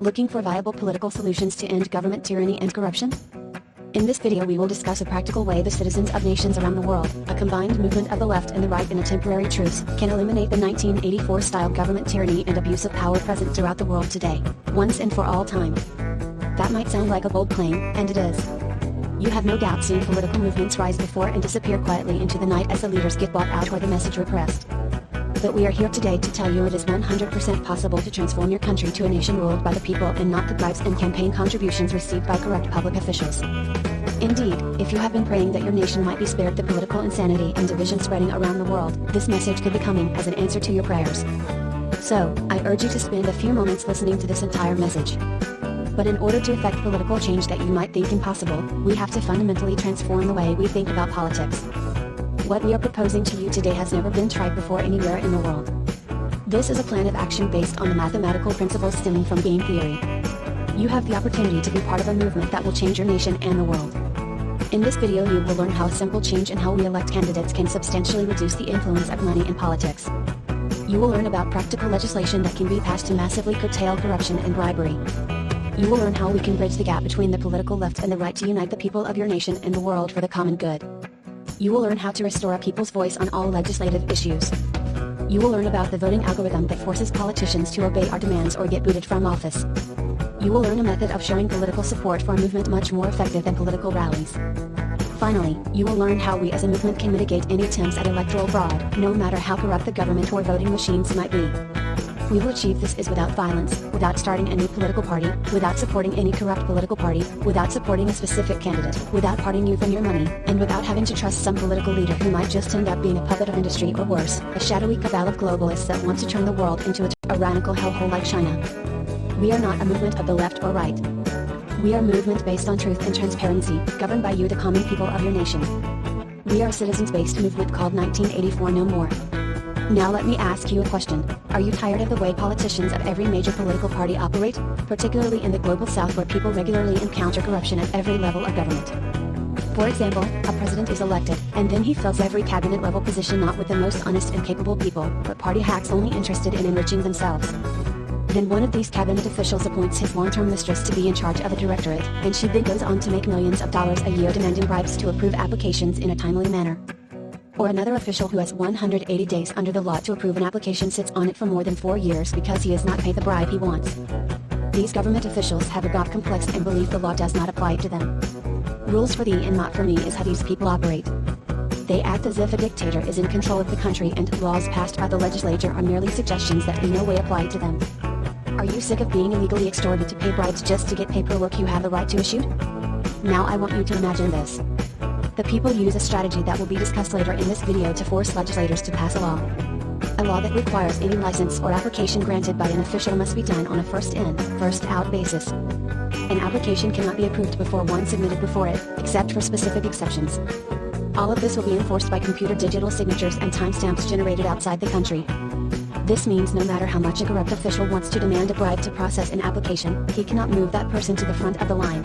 Looking for viable political solutions to end government tyranny and corruption? In this video we will discuss a practical way the citizens of nations around the world, a combined movement of the left and the right in a temporary truce, can eliminate the 1984-style government tyranny and abuse of power present throughout the world today, once and for all time. That might sound like a bold claim, and it is. You have no doubt seen political movements rise before and disappear quietly into the night as the leaders get bought out or the message repressed. But we are here today to tell you it is 100% possible to transform your country to a nation ruled by the people and not the bribes and campaign contributions received by corrupt public officials. Indeed, if you have been praying that your nation might be spared the political insanity and division spreading around the world, this message could be coming as an answer to your prayers. So, I urge you to spend a few moments listening to this entire message. But in order to effect political change that you might think impossible, we have to fundamentally transform the way we think about politics. What we are proposing to you today has never been tried before anywhere in the world. This is a plan of action based on the mathematical principles stemming from game theory. You have the opportunity to be part of a movement that will change your nation and the world. In this video you will learn how a simple change in how we elect candidates can substantially reduce the influence of money in politics. You will learn about practical legislation that can be passed to massively curtail corruption and bribery. You will learn how we can bridge the gap between the political left and the right to unite the people of your nation and the world for the common good. You will learn how to restore a people's voice on all legislative issues. You will learn about the voting algorithm that forces politicians to obey our demands or get booted from office. You will learn a method of showing political support for a movement much more effective than political rallies. Finally, you will learn how we as a movement can mitigate any attempts at electoral fraud, no matter how corrupt the government or voting machines might be. We will achieve this without violence, without starting a new political party, without supporting any corrupt political party, without supporting a specific candidate, without parting you from your money, and without having to trust some political leader who might just end up being a puppet of industry or worse, a shadowy cabal of globalists that want to turn the world into a tyrannical hellhole like China. We are not a movement of the left or right. We are a movement based on truth and transparency, governed by you the common people of your nation. We are a citizens-based movement called 1984 No More. Now let me ask you a question. Are you tired of the way politicians of every major political party operate, particularly in the global south where people regularly encounter corruption at every level of government? For example, a president is elected, and then he fills every cabinet level position not with the most honest and capable people, but party hacks only interested in enriching themselves. Then one of these cabinet officials appoints his long-term mistress to be in charge of a directorate, and she then goes on to make millions of dollars a year demanding bribes to approve applications in a timely manner. Or another official who has 180 days under the law to approve an application sits on it for more than 4 years because he has not paid the bribe he wants. These government officials have a God complex and believe the law does not apply to them. Rules for thee and not for me is how these people operate. They act as if a dictator is in control of the country and laws passed by the legislature are merely suggestions that in no way apply to them. Are you sick of being illegally extorted to pay bribes just to get paperwork you have the right to issue? Now I want you to imagine this. The people use a strategy that will be discussed later in this video to force legislators to pass a law. A law that requires any license or application granted by an official must be done on a first-in, first-out basis. An application cannot be approved before one submitted before it, except for specific exceptions. All of this will be enforced by computer digital signatures and timestamps generated outside the country. This means no matter how much a corrupt official wants to demand a bribe to process an application, he cannot move that person to the front of the line.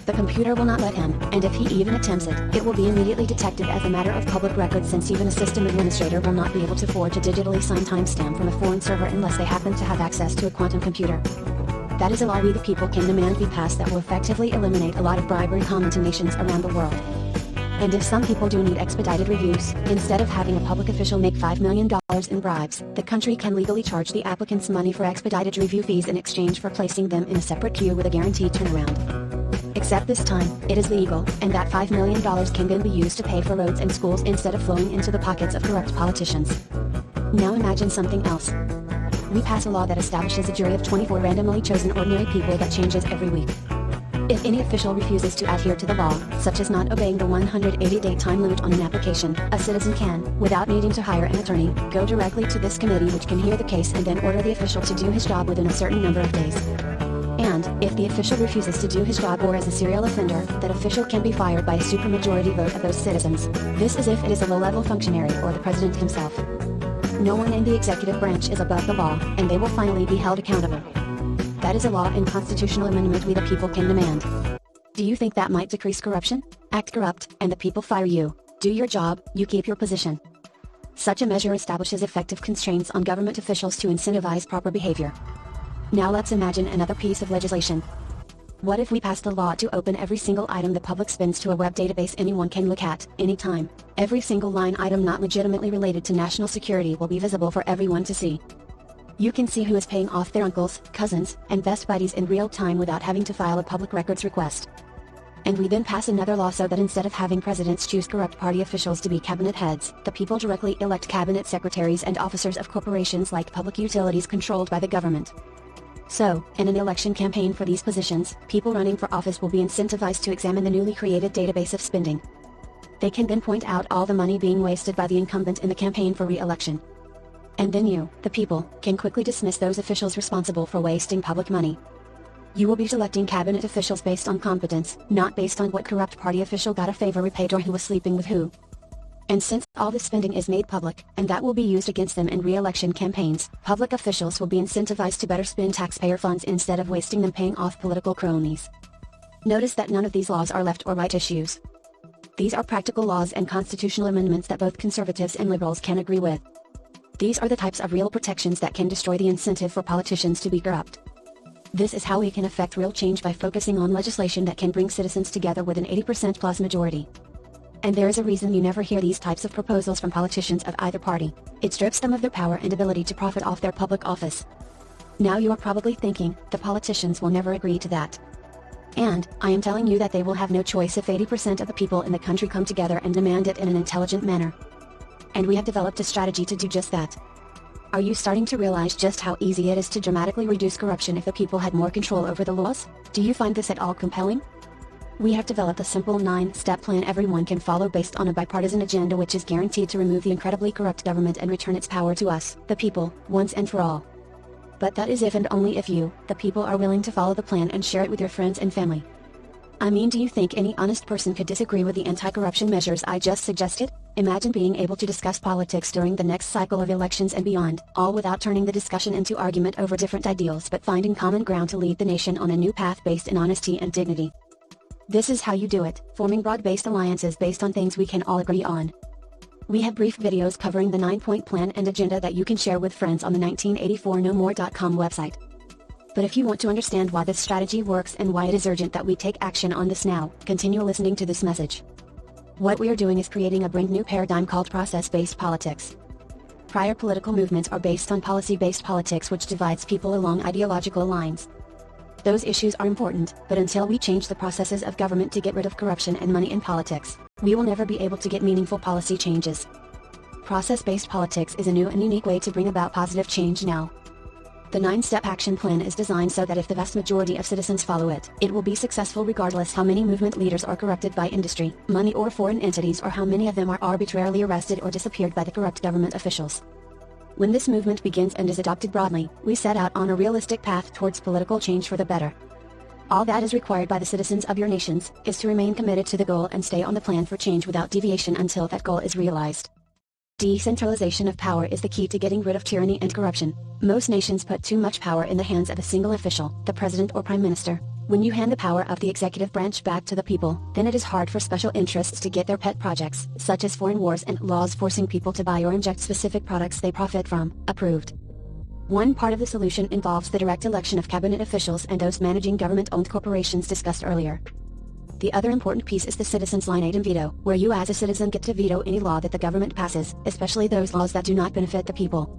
The computer will not let him, and if he even attempts it, it will be immediately detected as a matter of public record since even a system administrator will not be able to forge a digitally signed timestamp from a foreign server unless they happen to have access to a quantum computer. That is a law we the people can demand be passed that will effectively eliminate a lot of bribery common to nations around the world. And if some people do need expedited reviews, instead of having a public official make $5 million in bribes, the country can legally charge the applicants money for expedited review fees in exchange for placing them in a separate queue with a guaranteed turnaround. Except this time, it is legal, and that $5 million can then be used to pay for roads and schools instead of flowing into the pockets of corrupt politicians. Now imagine something else. We pass a law that establishes a jury of 24 randomly chosen ordinary people that changes every week. If any official refuses to adhere to the law, such as not obeying the 180-day time limit on an application, a citizen can, without needing to hire an attorney, go directly to this committee which can hear the case and then order the official to do his job within a certain number of days. And, if the official refuses to do his job or is a serial offender, that official can be fired by a supermajority vote of those citizens. This is if it is a low-level functionary or the president himself. No one in the executive branch is above the law, and they will finally be held accountable. That is a law and constitutional amendment we the people can demand. Do you think that might decrease corruption? Act corrupt, and the people fire you. Do your job, you keep your position. Such a measure establishes effective constraints on government officials to incentivize proper behavior. Now let's imagine another piece of legislation. What if we passed a law to open every single item the public spends to a web database anyone can look at, anytime? Every single line item not legitimately related to national security will be visible for everyone to see. You can see who is paying off their uncles, cousins, and best buddies in real time without having to file a public records request. And we then pass another law so that instead of having presidents choose corrupt party officials to be cabinet heads, the people directly elect cabinet secretaries and officers of corporations like public utilities controlled by the government. So, in an election campaign for these positions, people running for office will be incentivized to examine the newly created database of spending. They can then point out all the money being wasted by the incumbent in the campaign for re-election. And then you, the people, can quickly dismiss those officials responsible for wasting public money. You will be selecting cabinet officials based on competence, not based on what corrupt party official got a favor repaid or who was sleeping with who. And since all this spending is made public, and that will be used against them in re-election campaigns, public officials will be incentivized to better spend taxpayer funds instead of wasting them paying off political cronies. Notice that none of these laws are left or right issues. These are practical laws and constitutional amendments that both conservatives and liberals can agree with. These are the types of real protections that can destroy the incentive for politicians to be corrupt. This is how we can affect real change by focusing on legislation that can bring citizens together with an 80% plus majority. And there is a reason you never hear these types of proposals from politicians of either party. It strips them of their power and ability to profit off their public office. Now you are probably thinking, the politicians will never agree to that. And, I am telling you that they will have no choice if 80% of the people in the country come together and demand it in an intelligent manner. And we have developed a strategy to do just that. Are you starting to realize just how easy it is to dramatically reduce corruption if the people had more control over the laws? Do you find this at all compelling? We have developed a simple 9-step plan everyone can follow based on a bipartisan agenda which is guaranteed to remove the incredibly corrupt government and return its power to us, the people, once and for all. But that is if and only if you, the people, are willing to follow the plan and share it with your friends and family. I mean, do you think any honest person could disagree with the anti-corruption measures I just suggested? Imagine being able to discuss politics during the next cycle of elections and beyond, all without turning the discussion into argument over different ideals but finding common ground to lead the nation on a new path based in honesty and dignity. This is how you do it, forming broad-based alliances based on things we can all agree on. We have brief videos covering the 9-point plan and agenda that you can share with friends on the 1984nomore.com website. But if you want to understand why this strategy works and why it is urgent that we take action on this now, continue listening to this message. What we are doing is creating a brand new paradigm called process-based politics. Prior political movements are based on policy-based politics which divides people along ideological lines. Those issues are important, but until we change the processes of government to get rid of corruption and money in politics, we will never be able to get meaningful policy changes. Process-based politics is a new and unique way to bring about positive change now. The 9-step action plan is designed so that if the vast majority of citizens follow it, it will be successful regardless how many movement leaders are corrupted by industry, money or foreign entities or how many of them are arbitrarily arrested or disappeared by the corrupt government officials. When this movement begins and is adopted broadly, we set out on a realistic path towards political change for the better. All that is required by the citizens of your nations is to remain committed to the goal and stay on the plan for change without deviation until that goal is realized. Decentralization of power is the key to getting rid of tyranny and corruption. Most nations put too much power in the hands of a single official, the president or prime minister. When you hand the power of the executive branch back to the people, then it is hard for special interests to get their pet projects, such as foreign wars and laws forcing people to buy or inject specific products they profit from, approved. One part of the solution involves the direct election of cabinet officials and those managing government-owned corporations discussed earlier. The other important piece is the citizen's line item veto, where you as a citizen get to veto any law that the government passes, especially those laws that do not benefit the people.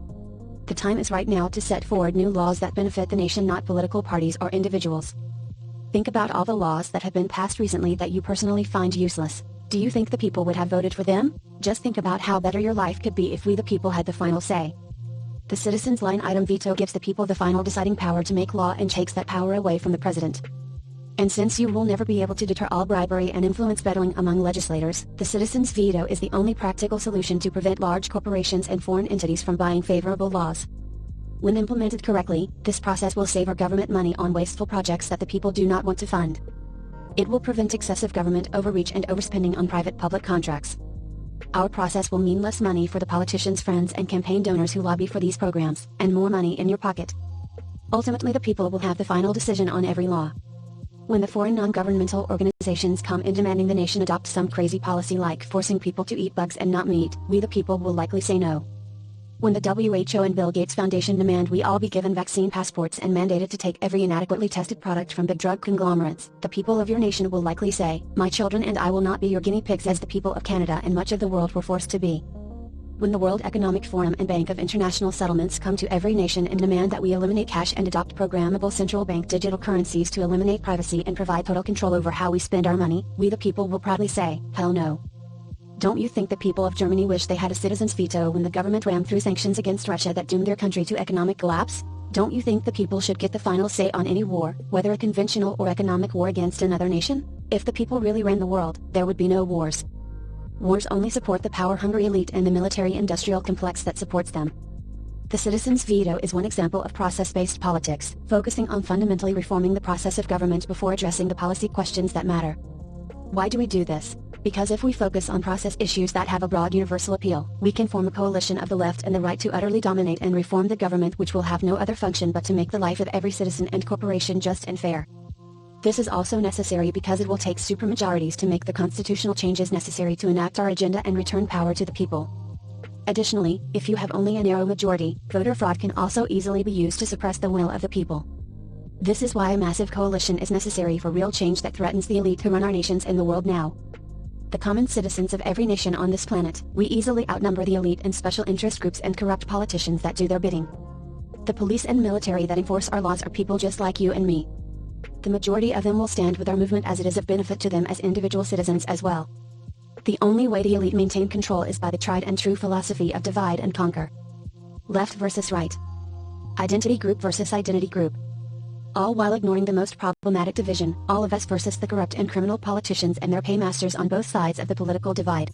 The time is right now to set forward new laws that benefit the nation, not political parties or individuals. Think about all the laws that have been passed recently that you personally find useless. Do you think the people would have voted for them? Just think about how better your life could be if we the people had the final say. The citizen's line item veto gives the people the final deciding power to make law and takes that power away from the president. And since you will never be able to deter all bribery and influence peddling among legislators, the citizen's veto is the only practical solution to prevent large corporations and foreign entities from buying favorable laws. When implemented correctly, this process will save our government money on wasteful projects that the people do not want to fund. It will prevent excessive government overreach and overspending on private-public contracts. Our process will mean less money for the politicians' friends and campaign donors who lobby for these programs, and more money in your pocket. Ultimately, the people will have the final decision on every law. When the foreign non-governmental organizations come in demanding the nation adopt some crazy policy like forcing people to eat bugs and not meat, we the people will likely say no. When the WHO and Bill Gates Foundation demand we all be given vaccine passports and mandated to take every inadequately tested product from big drug conglomerates, the people of your nation will likely say, "My children and I will not be your guinea pigs," as the people of Canada and much of the world were forced to be. When the World Economic Forum and Bank of International Settlements come to every nation and demand that we eliminate cash and adopt programmable central bank digital currencies to eliminate privacy and provide total control over how we spend our money, we the people will proudly say, "Hell no." Don't you think the people of Germany wish they had a citizen's veto when the government rammed through sanctions against Russia that doomed their country to economic collapse? Don't you think the people should get the final say on any war, whether a conventional or economic war against another nation? If the people really ran the world, there would be no wars. Wars only support the power-hungry elite and the military-industrial complex that supports them. The citizen's veto is one example of process-based politics, focusing on fundamentally reforming the process of government before addressing the policy questions that matter. Why do we do this? Because if we focus on process issues that have a broad universal appeal, we can form a coalition of the left and the right to utterly dominate and reform the government, which will have no other function but to make the life of every citizen and corporation just and fair. This is also necessary because it will take supermajorities to make the constitutional changes necessary to enact our agenda and return power to the people. Additionally, if you have only a narrow majority, voter fraud can also easily be used to suppress the will of the people. This is why a massive coalition is necessary for real change that threatens the elite who run our nations and the world now. The common citizens of every nation on this planet, we easily outnumber the elite and special interest groups and corrupt politicians that do their bidding. The police and military that enforce our laws are people just like you and me. The majority of them will stand with our movement as it is of benefit to them as individual citizens as well. The only way the elite maintain control is by the tried and true philosophy of divide and conquer. Left versus right. Identity group versus identity group. All while ignoring the most problematic division, all of us versus the corrupt and criminal politicians and their paymasters on both sides of the political divide.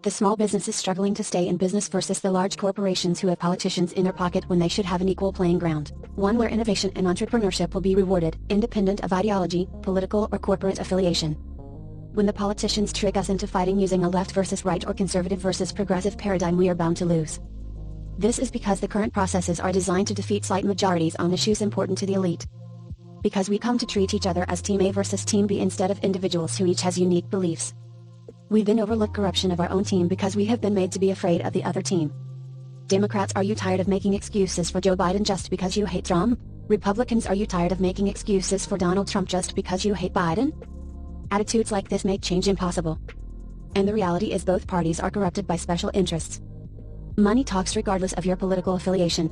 The small businesses struggling to stay in business versus the large corporations who have politicians in their pocket when they should have an equal playing ground, one where innovation and entrepreneurship will be rewarded, independent of ideology, political or corporate affiliation. When the politicians trick us into fighting using a left versus right or conservative versus progressive paradigm, we are bound to lose. This is because the current processes are designed to defeat slight majorities on issues important to the elite. Because we come to treat each other as Team A versus Team B instead of individuals who each has unique beliefs. We then overlook corruption of our own team because we have been made to be afraid of the other team. Democrats, are you tired of making excuses for Joe Biden just because you hate Trump? Republicans, are you tired of making excuses for Donald Trump just because you hate Biden? Attitudes like this make change impossible. And the reality is both parties are corrupted by special interests. Money talks regardless of your political affiliation.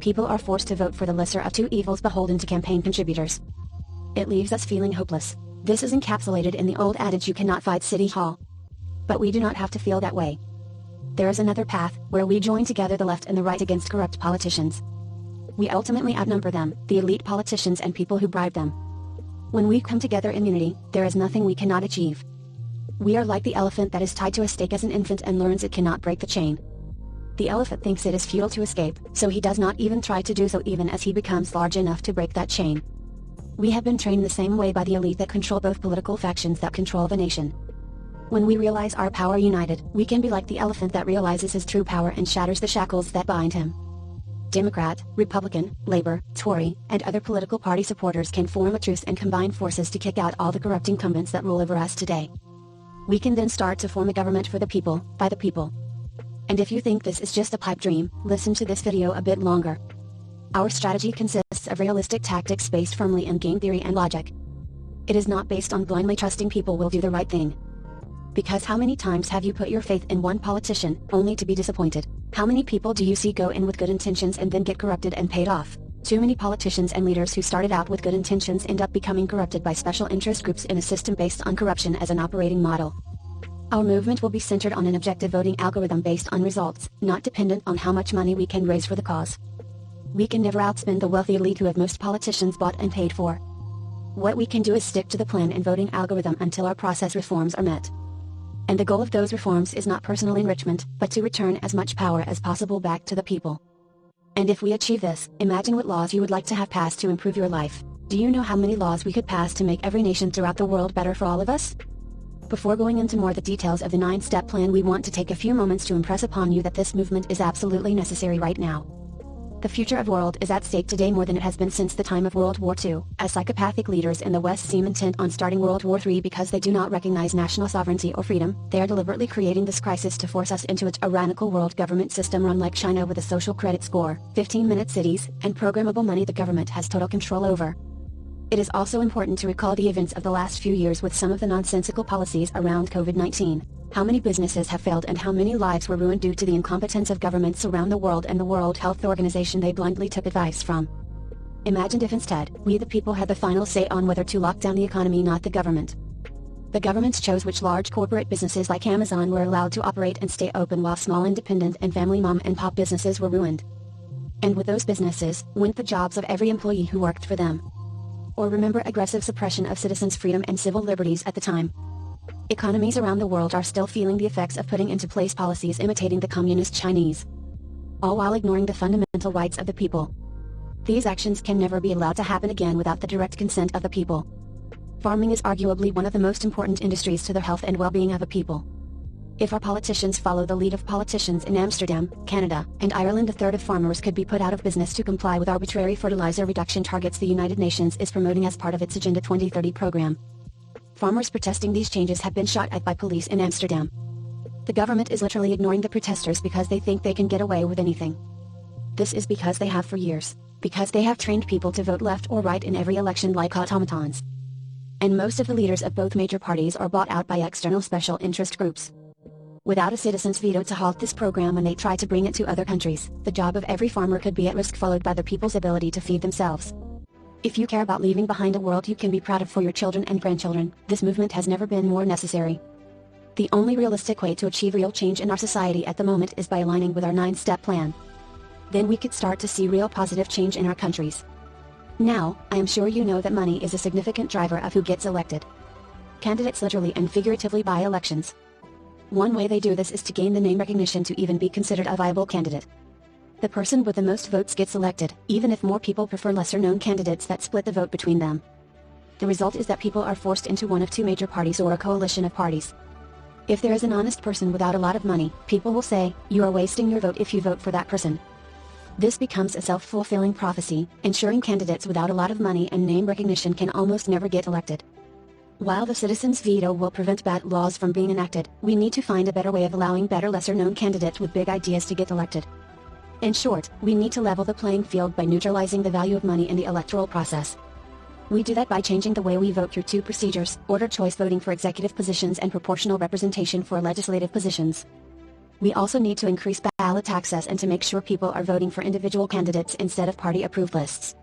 People are forced to vote for the lesser of two evils beholden to campaign contributors. It leaves us feeling hopeless. This is encapsulated in the old adage, you cannot fight City Hall. But we do not have to feel that way. There is another path, where we join together the left and the right against corrupt politicians. We ultimately outnumber them, the elite politicians and people who bribe them. When we come together in unity, there is nothing we cannot achieve. We are like the elephant that is tied to a stake as an infant and learns it cannot break the chain. The elephant thinks it is futile to escape, so he does not even try to do so even as he becomes large enough to break that chain. We have been trained the same way by the elite that control both political factions that control the nation. When we realize our power united, we can be like the elephant that realizes his true power and shatters the shackles that bind him. Democrat, Republican, Labor, Tory, and other political party supporters can form a truce and combine forces to kick out all the corrupt incumbents that rule over us today. We can then start to form a government for the people, by the people. And if you think this is just a pipe dream, listen to this video a bit longer. Our strategy consists of realistic tactics based firmly in game theory and logic. It is not based on blindly trusting people will do the right thing. Because how many times have you put your faith in one politician, only to be disappointed? How many people do you see go in with good intentions and then get corrupted and paid off? Too many politicians and leaders who started out with good intentions end up becoming corrupted by special interest groups in a system based on corruption as an operating model. Our movement will be centered on an objective voting algorithm based on results, not dependent on how much money we can raise for the cause. We can never outspend the wealthy elite who have most politicians bought and paid for. What we can do is stick to the plan and voting algorithm until our process reforms are met. And the goal of those reforms is not personal enrichment, but to return as much power as possible back to the people. And if we achieve this, imagine what laws you would like to have passed to improve your life. Do you know how many laws we could pass to make every nation throughout the world better for all of us? Before going into more the details of the 9-step plan, we want to take a few moments to impress upon you that this movement is absolutely necessary right now. The future of the world is at stake today more than it has been since the time of World War II, as psychopathic leaders in the West seem intent on starting World War III because they do not recognize national sovereignty or freedom. They are deliberately creating this crisis to force us into a tyrannical world government system run like China with a social credit score, 15-minute cities, and programmable money the government has total control over. It is also important to recall the events of the last few years with some of the nonsensical policies around COVID-19. How many businesses have failed and how many lives were ruined due to the incompetence of governments around the world and the World Health Organization they blindly took advice from. Imagine if instead, we the people had the final say on whether to lock down the economy, not the government. The governments chose which large corporate businesses like Amazon were allowed to operate and stay open while small independent and family mom and pop businesses were ruined. And with those businesses, went the jobs of every employee who worked for them. Or remember aggressive suppression of citizens' freedom and civil liberties at the time. Economies around the world are still feeling the effects of putting into place policies imitating the communist Chinese, all while ignoring the fundamental rights of the people. These actions can never be allowed to happen again without the direct consent of the people. Farming is arguably one of the most important industries to the health and well-being of a people. If our politicians follow the lead of politicians in Amsterdam, Canada, and Ireland, a third of farmers could be put out of business to comply with arbitrary fertilizer reduction targets the United Nations is promoting as part of its Agenda 2030 program. Farmers protesting these changes have been shot at by police in Amsterdam. The government is literally ignoring the protesters because they think they can get away with anything. This is because they have for years, because they have trained people to vote left or right in every election like automatons. And most of the leaders of both major parties are bought out by external special interest groups. Without a citizen's veto to halt this program when they try to bring it to other countries, the job of every farmer could be at risk, followed by the people's ability to feed themselves. If you care about leaving behind a world you can be proud of for your children and grandchildren, this movement has never been more necessary. The only realistic way to achieve real change in our society at the moment is by aligning with our 9-step plan. Then we could start to see real positive change in our countries. Now, I am sure you know that money is a significant driver of who gets elected. Candidates literally and figuratively buy elections. One way they do this is to gain the name recognition to even be considered a viable candidate. The person with the most votes gets elected, even if more people prefer lesser-known candidates that split the vote between them. The result is that people are forced into one of two major parties or a coalition of parties. If there is an honest person without a lot of money, people will say, "You are wasting your vote if you vote for that person." This becomes a self-fulfilling prophecy, ensuring candidates without a lot of money and name recognition can almost never get elected. While the citizens' veto will prevent bad laws from being enacted, we need to find a better way of allowing better lesser-known candidates with big ideas to get elected. In short, we need to level the playing field by neutralizing the value of money in the electoral process. We do that by changing the way we vote through two procedures: ordered choice voting for executive positions and proportional representation for legislative positions. We also need to increase ballot access and to make sure people are voting for individual candidates instead of party-approved lists.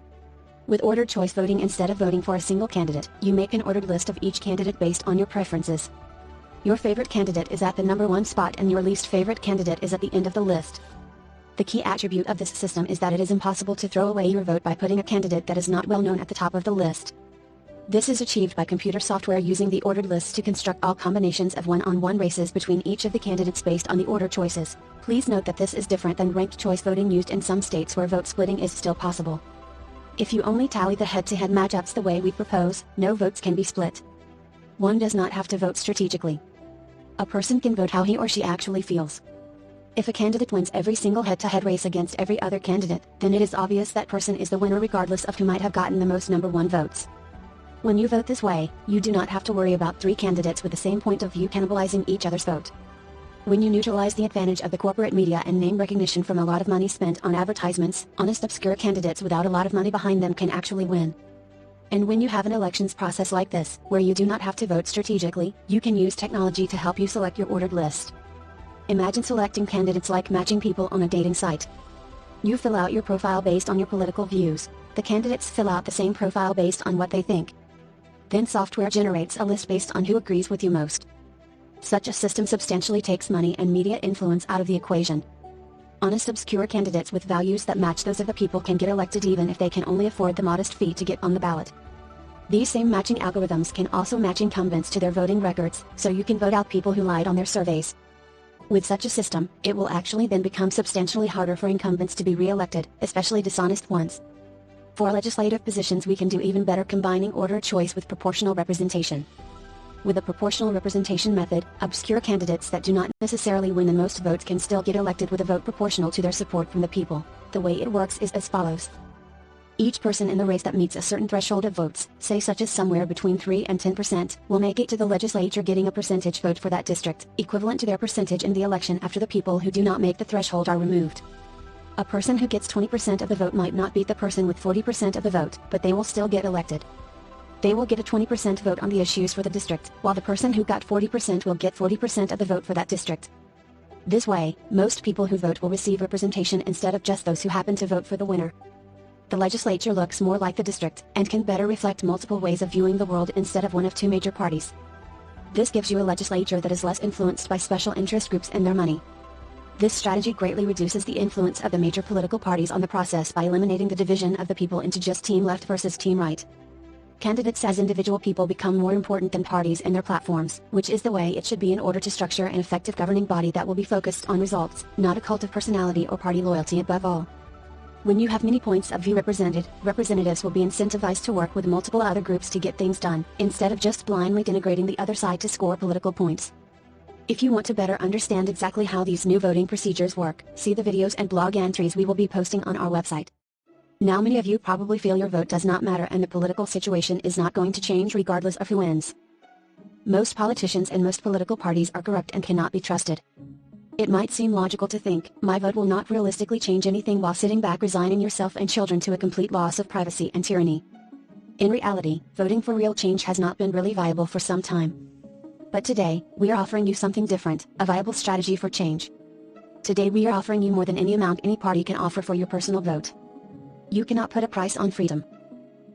With ordered choice voting, instead of voting for a single candidate, you make an ordered list of each candidate based on your preferences. Your favorite candidate is at the number 1 spot and your least favorite candidate is at the end of the list. The key attribute of this system is that it is impossible to throw away your vote by putting a candidate that is not well known at the top of the list. This is achieved by computer software using the ordered lists to construct all combinations of one-on-one races between each of the candidates based on the order choices. Please note that this is different than ranked choice voting used in some states where vote splitting is still possible. If you only tally the head-to-head matchups the way we propose, no votes can be split. One does not have to vote strategically. A person can vote how he or she actually feels. If a candidate wins every single head-to-head race against every other candidate, then it is obvious that person is the winner regardless of who might have gotten the most number 1 votes. When you vote this way, you do not have to worry about 3 candidates with the same point of view cannibalizing each other's vote. When you neutralize the advantage of the corporate media and name recognition from a lot of money spent on advertisements, honest obscure candidates without a lot of money behind them can actually win. And when you have an elections process like this, where you do not have to vote strategically, you can use technology to help you select your ordered list. Imagine selecting candidates like matching people on a dating site. You fill out your profile based on your political views. The candidates fill out the same profile based on what they think. Then software generates a list based on who agrees with you most. Such a system substantially takes money and media influence out of the equation. Honest obscure candidates with values that match those of the people can get elected even if they can only afford the modest fee to get on the ballot. These same matching algorithms can also match incumbents to their voting records, so you can vote out people who lied on their surveys. With such a system, it will actually then become substantially harder for incumbents to be re-elected, especially dishonest ones. For legislative positions we can do even better, combining ordered choice with proportional representation. With a proportional representation method, obscure candidates that do not necessarily win the most votes can still get elected with a vote proportional to their support from the people. The way it works is as follows. Each person in the race that meets a certain threshold of votes, say such as somewhere between 3 and 10%, will make it to the legislature getting a percentage vote for that district, equivalent to their percentage in the election after the people who do not make the threshold are removed. A person who gets 20% of the vote might not beat the person with 40% of the vote, but they will still get elected. They will get a 20% vote on the issues for the district, while the person who got 40% will get 40% of the vote for that district. This way, most people who vote will receive representation instead of just those who happen to vote for the winner. The legislature looks more like the district, and can better reflect multiple ways of viewing the world instead of one of two major parties. This gives you a legislature that is less influenced by special interest groups and their money. This strategy greatly reduces the influence of the major political parties on the process by eliminating the division of the people into just team left versus team right. Candidates as individual people become more important than parties and their platforms, which is the way it should be in order to structure an effective governing body that will be focused on results, not a cult of personality or party loyalty above all. When you have many points of view represented, representatives will be incentivized to work with multiple other groups to get things done, instead of just blindly denigrating the other side to score political points. If you want to better understand exactly how these new voting procedures work, see the videos and blog entries we will be posting on our website. Now many of you probably feel your vote does not matter and the political situation is not going to change regardless of who wins. Most politicians and most political parties are corrupt and cannot be trusted. It might seem logical to think, my vote will not realistically change anything while sitting back resigning yourself and children to a complete loss of privacy and tyranny. In reality, voting for real change has not been really viable for some time. But today, we are offering you something different, a viable strategy for change. Today we are offering you more than any amount any party can offer for your personal vote. You cannot put a price on freedom.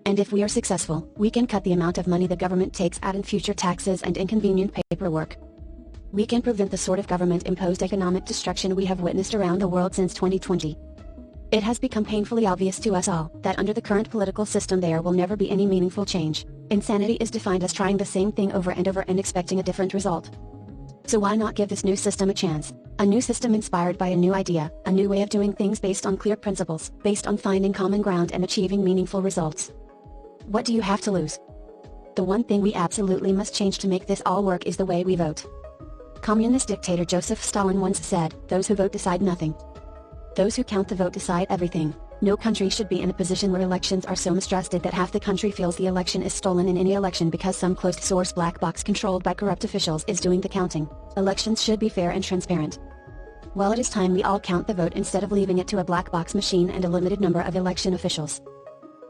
And if we are successful, we can cut the amount of money the government takes out in future taxes and inconvenient paperwork. We can prevent the sort of government-imposed economic destruction we have witnessed around the world since 2020. It has become painfully obvious to us all that under the current political system there will never be any meaningful change. Insanity is defined as trying the same thing over and over and expecting a different result. So why not give this new system a chance? A new system inspired by a new idea, a new way of doing things based on clear principles, based on finding common ground and achieving meaningful results. What do you have to lose? The one thing we absolutely must change to make this all work is the way we vote. Communist dictator Joseph Stalin once said, "Those who vote decide nothing. Those who count the vote decide everything." No country should be in a position where elections are so mistrusted that half the country feels the election is stolen in any election because some closed-source black box controlled by corrupt officials is doing the counting. Elections should be fair and transparent. Well, it is time we all count the vote instead of leaving it to a black box machine and a limited number of election officials.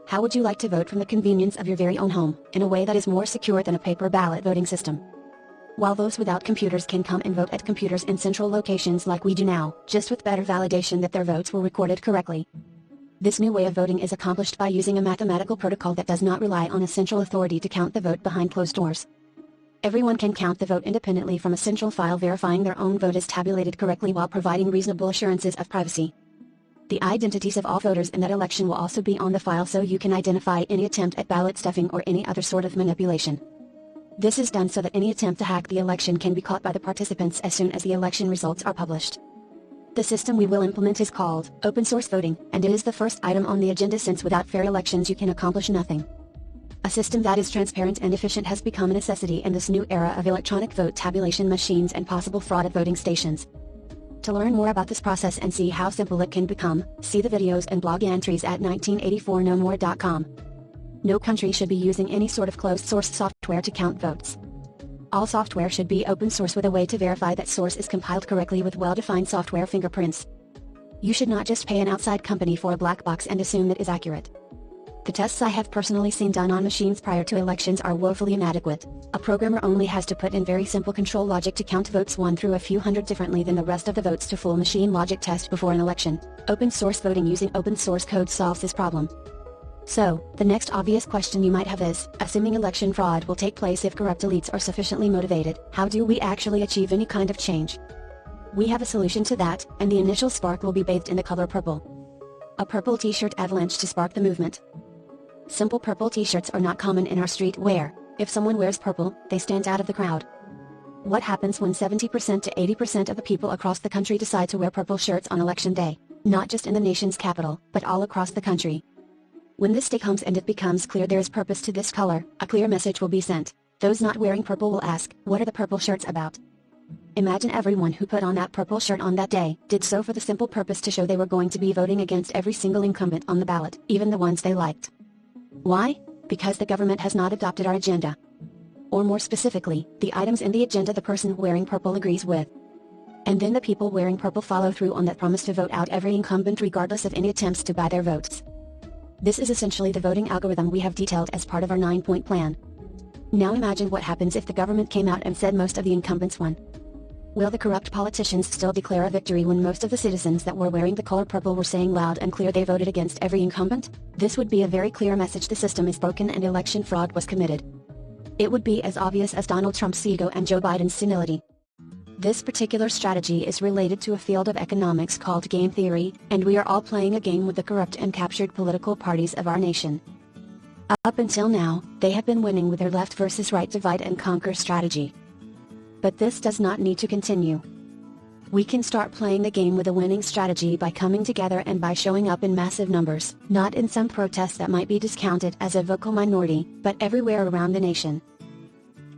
How would you like to vote from the convenience of your very own home, in a way that is more secure than a paper ballot voting system? While those without computers can come and vote at computers in central locations like we do now, just with better validation that their votes were recorded correctly. This new way of voting is accomplished by using a mathematical protocol that does not rely on a central authority to count the vote behind closed doors. Everyone can count the vote independently from a central file verifying their own vote is tabulated correctly while providing reasonable assurances of privacy. The identities of all voters in that election will also be on the file so you can identify any attempt at ballot stuffing or any other sort of manipulation. This is done so that any attempt to hack the election can be caught by the participants as soon as the election results are published. The system we will implement is called open source voting, and it is the first item on the agenda since without fair elections you can accomplish nothing. A system that is transparent and efficient has become a necessity in this new era of electronic vote tabulation machines and possible fraud at voting stations. To learn more about this process and see how simple it can become, see the videos and blog entries at 1984nomore.com. No country should be using any sort of closed-source software to count votes. All software should be open source with a way to verify that source is compiled correctly with well-defined software fingerprints. You should not just pay an outside company for a black box and assume it is accurate. The tests I have personally seen done on machines prior to elections are woefully inadequate. A programmer only has to put in very simple control logic to count votes one through a few hundred differently than the rest of the votes to full machine logic test before an election. Open source voting using open source code solves this problem. So, the next obvious question you might have is, assuming election fraud will take place if corrupt elites are sufficiently motivated, how do we actually achieve any kind of change? We have a solution to that, and the initial spark will be bathed in the color purple. A purple t-shirt avalanche to spark the movement. Simple purple t-shirts are not common in our street wear. If someone wears purple, they stand out of the crowd. What happens when 70% to 80% of the people across the country decide to wear purple shirts on election day? Not just in the nation's capital, but all across the country. When this day comes and it becomes clear there is purpose to this color, a clear message will be sent. Those not wearing purple will ask, what are the purple shirts about? Imagine everyone who put on that purple shirt on that day did so for the simple purpose to show they were going to be voting against every single incumbent on the ballot, even the ones they liked. Why? Because the government has not adopted our agenda. Or more specifically, the items in the agenda the person wearing purple agrees with. And then the people wearing purple follow through on that promise to vote out every incumbent regardless of any attempts to buy their votes. This is essentially the voting algorithm we have detailed as part of our 9-point plan. Now imagine what happens if the government came out and said most of the incumbents won. Will the corrupt politicians still declare a victory when most of the citizens that were wearing the color purple were saying loud and clear they voted against every incumbent? This would be a very clear message the system is broken and election fraud was committed. It would be as obvious as Donald Trump's ego and Joe Biden's senility. This particular strategy is related to a field of economics called game theory, and we are all playing a game with the corrupt and captured political parties of our nation. Up until now, they have been winning with their left versus right divide and conquer strategy. But this does not need to continue. We can start playing the game with a winning strategy by coming together and by showing up in massive numbers, not in some protests that might be discounted as a vocal minority, but everywhere around the nation.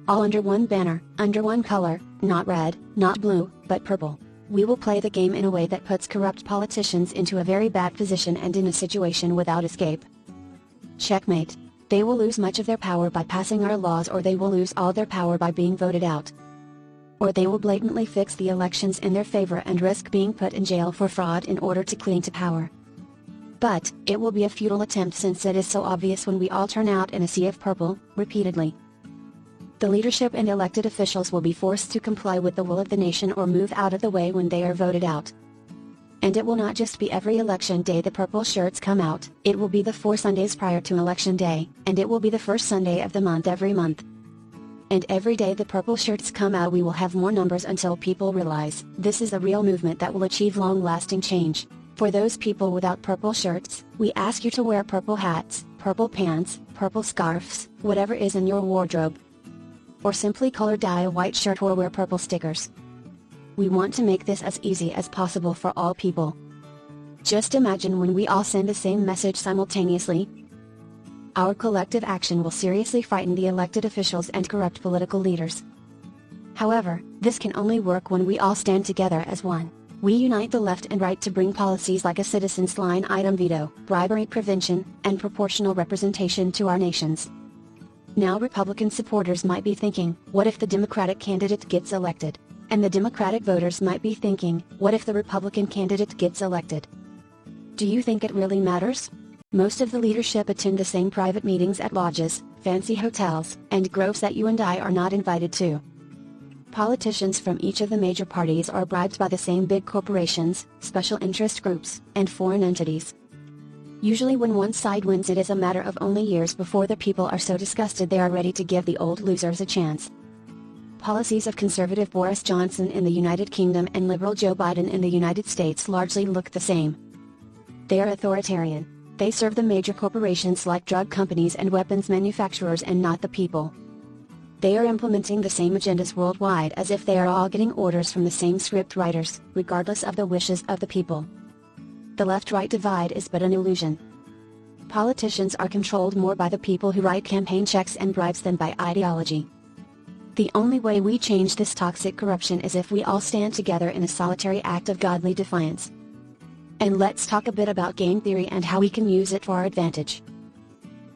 All under one banner, under one color, not red, not blue, but purple. We will play the game in a way that puts corrupt politicians into a very bad position and in a situation without escape. Checkmate. They will lose much of their power by passing our laws, or they will lose all their power by being voted out. Or they will blatantly fix the elections in their favor and risk being put in jail for fraud in order to cling to power. But, it will be a futile attempt since it is so obvious when we all turn out in a sea of purple, repeatedly. The leadership and elected officials will be forced to comply with the will of the nation or move out of the way when they are voted out. And it will not just be every election day the purple shirts come out, it will be the 4 Sundays prior to election day, and it will be the first Sunday of the month every month. And every day the purple shirts come out we will have more numbers until people realize this is a real movement that will achieve long-lasting change. For those people without purple shirts, we ask you to wear purple hats, purple pants, purple scarves, whatever is in your wardrobe. Or simply color dye a white shirt or wear purple stickers. We want to make this as easy as possible for all people. Just imagine when we all send the same message simultaneously. Our collective action will seriously frighten the elected officials and corrupt political leaders. However, this can only work when we all stand together as one. We unite the left and right to bring policies like a citizen's line item veto, bribery prevention, and proportional representation to our nations. Now Republican supporters might be thinking, what if the Democratic candidate gets elected? And the Democratic voters might be thinking, what if the Republican candidate gets elected? Do you think it really matters? Most of the leadership attend the same private meetings at lodges, fancy hotels, and groves that you and I are not invited to. Politicians from each of the major parties are bribed by the same big corporations, special interest groups, and foreign entities. Usually when one side wins it is a matter of only years before the people are so disgusted they are ready to give the old losers a chance. Policies of conservative Boris Johnson in the United Kingdom and liberal Joe Biden in the United States largely look the same. They are authoritarian. They serve the major corporations like drug companies and weapons manufacturers and not the people. They are implementing the same agendas worldwide as if they are all getting orders from the same script writers, regardless of the wishes of the people. The left-right divide is but an illusion. Politicians are controlled more by the people who write campaign checks and bribes than by ideology. The only way we change this toxic corruption is if we all stand together in a solitary act of godly defiance. And let's talk a bit about game theory and how we can use it for our advantage.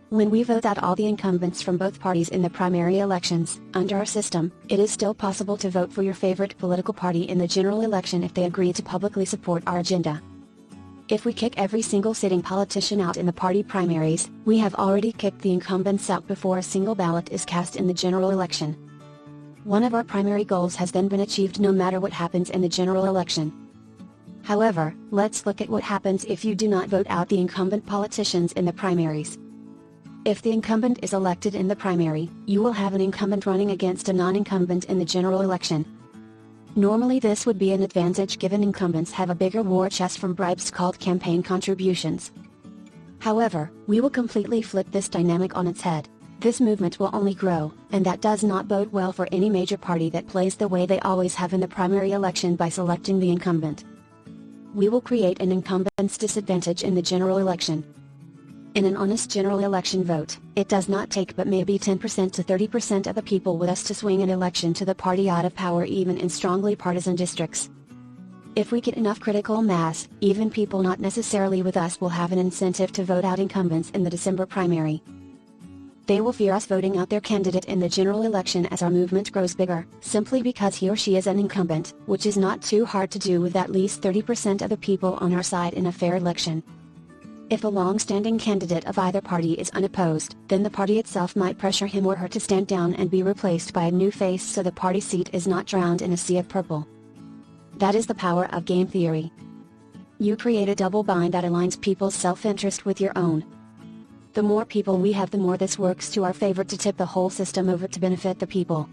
When we vote out all the incumbents from both parties in the primary elections, under our system, it is still possible to vote for your favorite political party in the general election if they agree to publicly support our agenda. If we kick every single sitting politician out in the party primaries, we have already kicked the incumbents out before a single ballot is cast in the general election. One of our primary goals has then been achieved no matter what happens in the general election. However, let's look at what happens if you do not vote out the incumbent politicians in the primaries. If the incumbent is elected in the primary, you will have an incumbent running against a non-incumbent in the general election. Normally this would be an advantage given incumbents have a bigger war chest from bribes called campaign contributions. However, we will completely flip this dynamic on its head. This movement will only grow, and that does not bode well for any major party that plays the way they always have in the primary election by selecting the incumbent. We will create an incumbent's disadvantage in the general election. In an honest general election vote, it does not take but maybe 10% to 30% of the people with us to swing an election to the party out of power even in strongly partisan districts. If we get enough critical mass, even people not necessarily with us will have an incentive to vote out incumbents in the December primary. They will fear us voting out their candidate in the general election as our movement grows bigger, simply because he or she is an incumbent, which is not too hard to do with at least 30% of the people on our side in a fair election. If a long-standing candidate of either party is unopposed, then the party itself might pressure him or her to stand down and be replaced by a new face so the party seat is not drowned in a sea of purple. That is the power of game theory. You create a double bind that aligns people's self-interest with your own. The more people we have, the more this works to our favor to tip the whole system over to benefit the people.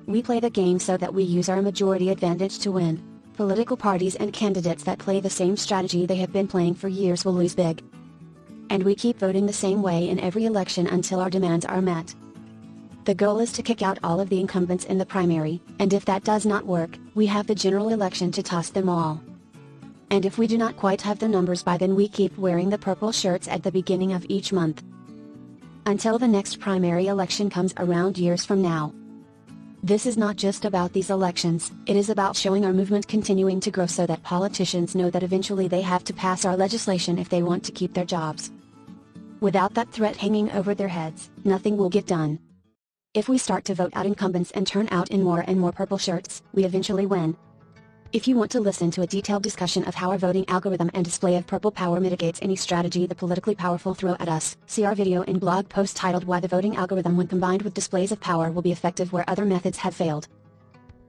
We play the game so that we use our majority advantage to win. Political parties and candidates that play the same strategy they have been playing for years will lose big. And we keep voting the same way in every election until our demands are met. The goal is to kick out all of the incumbents in the primary, and if that does not work, we have the general election to toss them all. And if we do not quite have the numbers by then, we keep wearing the purple shirts at the beginning of each month. Until the next primary election comes around years from now. This is not just about these elections, it is about showing our movement continuing to grow so that politicians know that eventually they have to pass our legislation if they want to keep their jobs. Without that threat hanging over their heads, nothing will get done. If we start to vote out incumbents and turn out in more and more purple shirts, we eventually win. If you want to listen to a detailed discussion of how our voting algorithm and display of purple power mitigates any strategy the politically powerful throw at us, see our video and blog post titled Why the Voting Algorithm when Combined with Displays of Power Will Be Effective Where Other Methods Have Failed.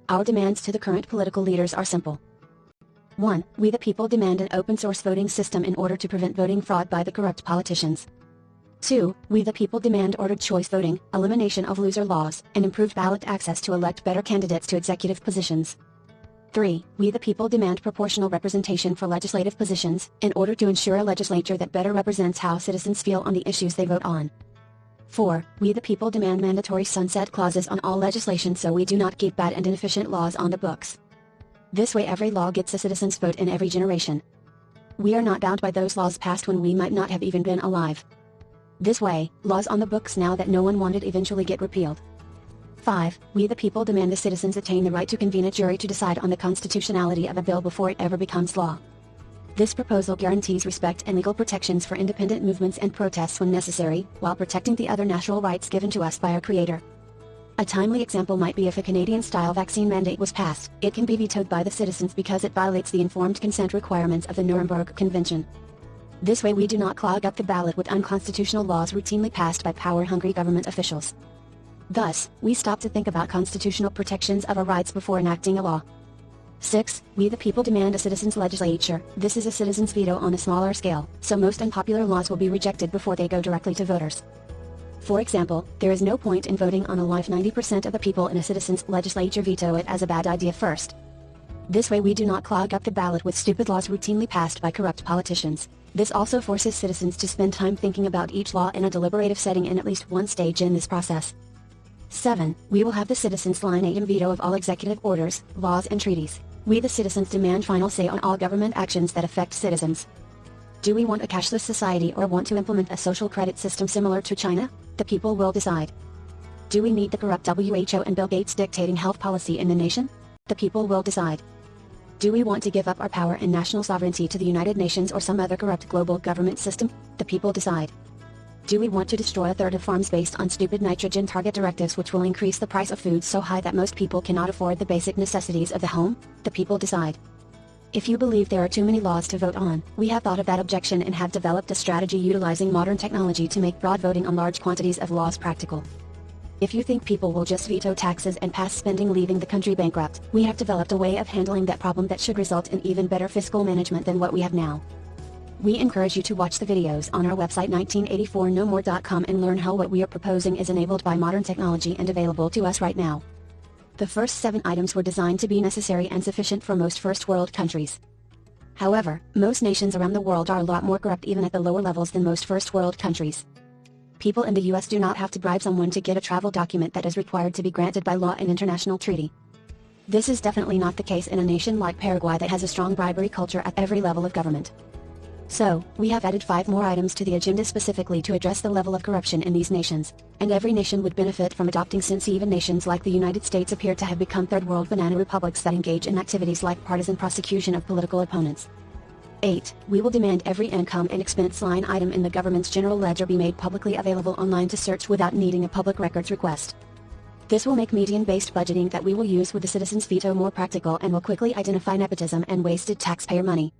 Our demands to the current political leaders are simple. 1. We the people demand an open source voting system in order to prevent voting fraud by the corrupt politicians. 2. We the people demand ordered choice voting, elimination of loser laws, and improved ballot access to elect better candidates to executive positions. 3. We the people demand proportional representation for legislative positions, in order to ensure a legislature that better represents how citizens feel on the issues they vote on. 4. We the people demand mandatory sunset clauses on all legislation so we do not keep bad and inefficient laws on the books. This way every law gets a citizen's vote in every generation. We are not bound by those laws passed when we might not have even been alive. This way, laws on the books now that no one wanted eventually get repealed. 5. We the people demand the citizens attain the right to convene a jury to decide on the constitutionality of a bill before it ever becomes law. This proposal guarantees respect and legal protections for independent movements and protests when necessary, while protecting the other natural rights given to us by our Creator. A timely example might be if a Canadian-style vaccine mandate was passed, it can be vetoed by the citizens because it violates the informed consent requirements of the Nuremberg Convention. This way we do not clog up the ballot with unconstitutional laws routinely passed by power-hungry government officials. Thus, we stop to think about constitutional protections of our rights before enacting a law. 6. We the people demand a citizens' legislature. This is a citizens' veto on a smaller scale, so most unpopular laws will be rejected before they go directly to voters. For example, there is no point in voting on a law if 90% of the people in a citizens' legislature veto it as a bad idea first. This way we do not clog up the ballot with stupid laws routinely passed by corrupt politicians. This also forces citizens to spend time thinking about each law in a deliberative setting in at least one stage in this process. 7. We will have the citizens' line-item veto of all executive orders, laws and treaties. We the citizens demand final say on all government actions that affect citizens. Do we want a cashless society or want to implement a social credit system similar to China? The people will decide. Do we need the corrupt WHO and Bill Gates dictating health policy in the nation? The people will decide. Do we want to give up our power and national sovereignty to the United Nations or some other corrupt global government system? The people decide. Do we want to destroy a third of farms based on stupid nitrogen target directives which will increase the price of food so high that most people cannot afford the basic necessities of the home? The people decide. If you believe there are too many laws to vote on, we have thought of that objection and have developed a strategy utilizing modern technology to make broad voting on large quantities of laws practical. If you think people will just veto taxes and pass spending leaving the country bankrupt, we have developed a way of handling that problem that should result in even better fiscal management than what we have now. We encourage you to watch the videos on our website 1984nomore.com and learn how what we are proposing is enabled by modern technology and available to us right now. The first 7 items were designed to be necessary and sufficient for most first world countries. However, most nations around the world are a lot more corrupt even at the lower levels than most first world countries. People in the US do not have to bribe someone to get a travel document that is required to be granted by law and international treaty. This is definitely not the case in a nation like Paraguay that has a strong bribery culture at every level of government. So, we have added 5 more items to the agenda specifically to address the level of corruption in these nations, and every nation would benefit from adopting, since even nations like the United States appear to have become third world banana republics that engage in activities like partisan prosecution of political opponents. 8. We will demand every income and expense line item in the government's general ledger be made publicly available online to search without needing a public records request. This will make median-based budgeting that we will use with the citizens' veto more practical and will quickly identify nepotism and wasted taxpayer money.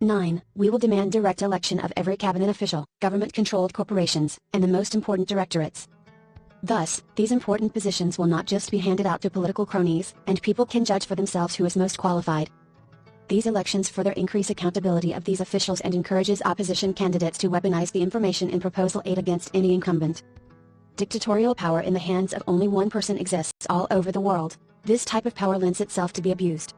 9. We will demand direct election of every cabinet official, government-controlled corporations, and the most important directorates. Thus, these important positions will not just be handed out to political cronies, and people can judge for themselves who is most qualified. These elections further increase accountability of these officials and encourages opposition candidates to weaponize the information in Proposal 8 against any incumbent. Dictatorial power in the hands of only one person exists all over the world. This type of power lends itself to be abused.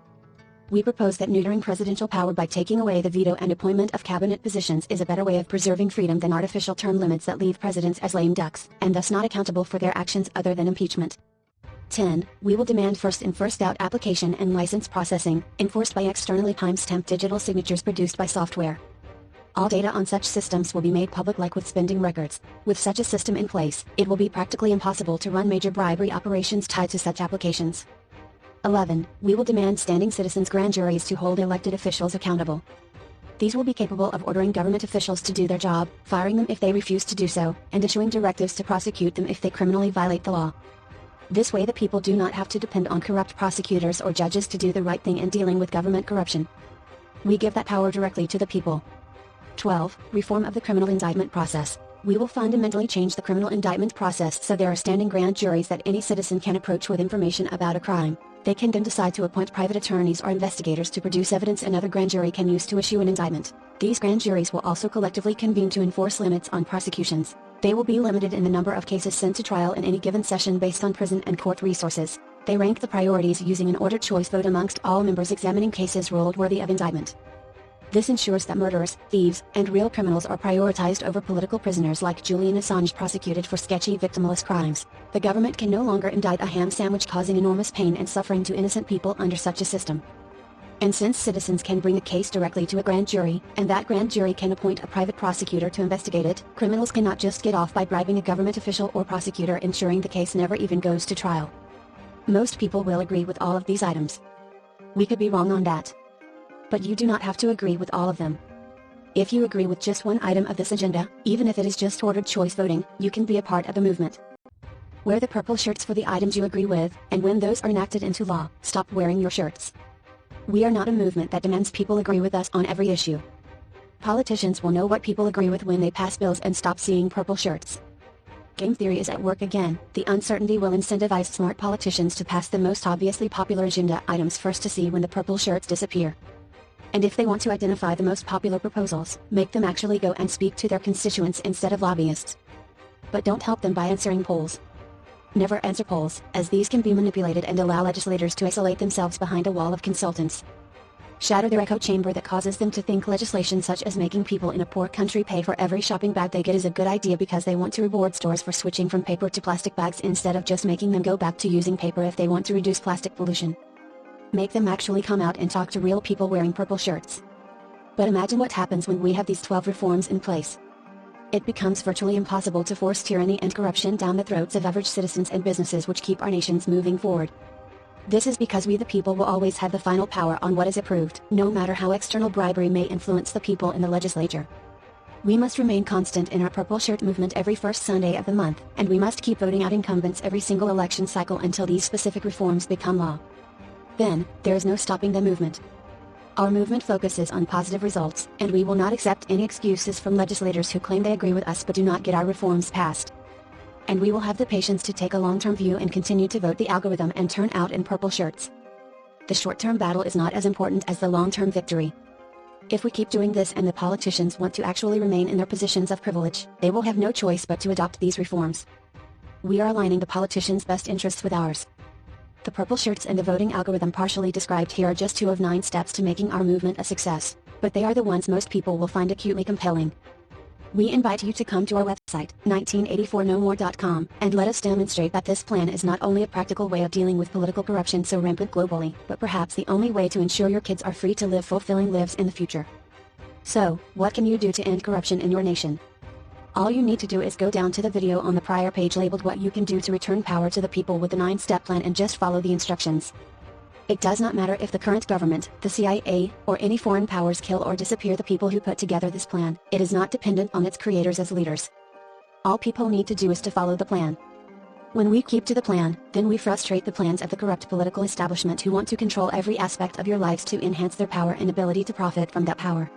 We propose that neutering presidential power by taking away the veto and appointment of cabinet positions is a better way of preserving freedom than artificial term limits that leave presidents as lame ducks, and thus not accountable for their actions other than impeachment. 10. We will demand first in first out application and license processing, enforced by externally time-stamped digital signatures produced by software. All data on such systems will be made public like with spending records. With such a system in place, it will be practically impossible to run major bribery operations tied to such applications. 11. We will demand standing citizens' grand juries to hold elected officials accountable. These will be capable of ordering government officials to do their job, firing them if they refuse to do so, and issuing directives to prosecute them if they criminally violate the law. This way the people do not have to depend on corrupt prosecutors or judges to do the right thing in dealing with government corruption. We give that power directly to the people. 12. Reform of the criminal indictment process. We will fundamentally change the criminal indictment process so there are standing grand juries that any citizen can approach with information about a crime. They can then decide to appoint private attorneys or investigators to produce evidence another grand jury can use to issue an indictment. These grand juries will also collectively convene to enforce limits on prosecutions. They will be limited in the number of cases sent to trial in any given session based on prison and court resources. They rank the priorities using an ordered choice vote amongst all members examining cases ruled worthy of indictment. This ensures that murderers, thieves, and real criminals are prioritized over political prisoners like Julian Assange prosecuted for sketchy victimless crimes. The government can no longer indict a ham sandwich causing enormous pain and suffering to innocent people under such a system. And since citizens can bring a case directly to a grand jury, and that grand jury can appoint a private prosecutor to investigate it, criminals cannot just get off by bribing a government official or prosecutor, ensuring the case never even goes to trial. Most people will agree with all of these items. We could be wrong on that. But you do not have to agree with all of them. If you agree with just one item of this agenda, even if it is just ordered choice voting, you can be a part of the movement. Wear the purple shirts for the items you agree with, and when those are enacted into law, stop wearing your shirts. We are not a movement that demands people agree with us on every issue. Politicians will know what people agree with when they pass bills and stop seeing purple shirts. Game theory is at work again. The uncertainty will incentivize smart politicians to pass the most obviously popular agenda items first to see when the purple shirts disappear. And if they want to identify the most popular proposals, make them actually go and speak to their constituents instead of lobbyists. But don't help them by answering polls. Never answer polls, as these can be manipulated and allow legislators to isolate themselves behind a wall of consultants. Shatter their echo chamber that causes them to think legislation such as making people in a poor country pay for every shopping bag they get is a good idea because they want to reward stores for switching from paper to plastic bags instead of just making them go back to using paper if they want to reduce plastic pollution. Make them actually come out and talk to real people wearing purple shirts. But imagine what happens when we have these 12 reforms in place. It becomes virtually impossible to force tyranny and corruption down the throats of average citizens and businesses which keep our nations moving forward. This is because we the people will always have the final power on what is approved, no matter how external bribery may influence the people in the legislature. We must remain constant in our purple shirt movement every first Sunday of the month, and we must keep voting out incumbents every single election cycle until these specific reforms become law. Then, there is no stopping the movement. Our movement focuses on positive results, and we will not accept any excuses from legislators who claim they agree with us but do not get our reforms passed. And we will have the patience to take a long-term view and continue to vote the algorithm and turn out in purple shirts. The short-term battle is not as important as the long-term victory. If we keep doing this and the politicians want to actually remain in their positions of privilege, they will have no choice but to adopt these reforms. We are aligning the politicians' best interests with ours. The purple shirts and the voting algorithm partially described here are just 2 of 9 steps to making our movement a success, but they are the ones most people will find acutely compelling. We invite you to come to our website, 1984nomore.com, and let us demonstrate that this plan is not only a practical way of dealing with political corruption so rampant globally, but perhaps the only way to ensure your kids are free to live fulfilling lives in the future. So, what can you do to end corruption in your nation? All you need to do is go down to the video on the prior page labeled "What you can do to return power to the people" with the 9-step plan and just follow the instructions. It does not matter if the current government, the CIA, or any foreign powers kill or disappear the people who put together this plan. It is not dependent on its creators as leaders. All people need to do is to follow the plan. When we keep to the plan, then we frustrate the plans of the corrupt political establishment who want to control every aspect of your lives to enhance their power and ability to profit from that power.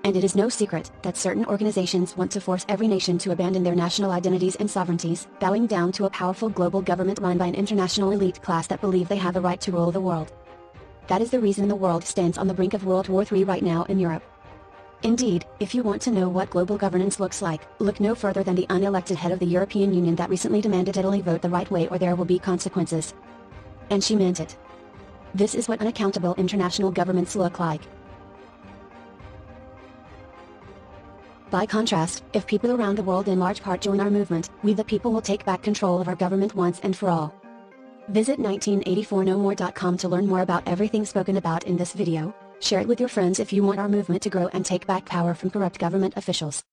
And it is no secret that certain organizations want to force every nation to abandon their national identities and sovereignties, bowing down to a powerful global government run by an international elite class that believe they have a right to rule the world. That is the reason the world stands on the brink of World War III right now in Europe. Indeed, if you want to know what global governance looks like, look no further than the unelected head of the European Union that recently demanded Italy vote the right way or there will be consequences. And she meant it. This is what unaccountable international governments look like. By contrast, if people around the world in large part join our movement, we the people will take back control of our government once and for all. Visit 1984nomore.com to learn more about everything spoken about in this video. Share it with your friends if you want our movement to grow and take back power from corrupt government officials.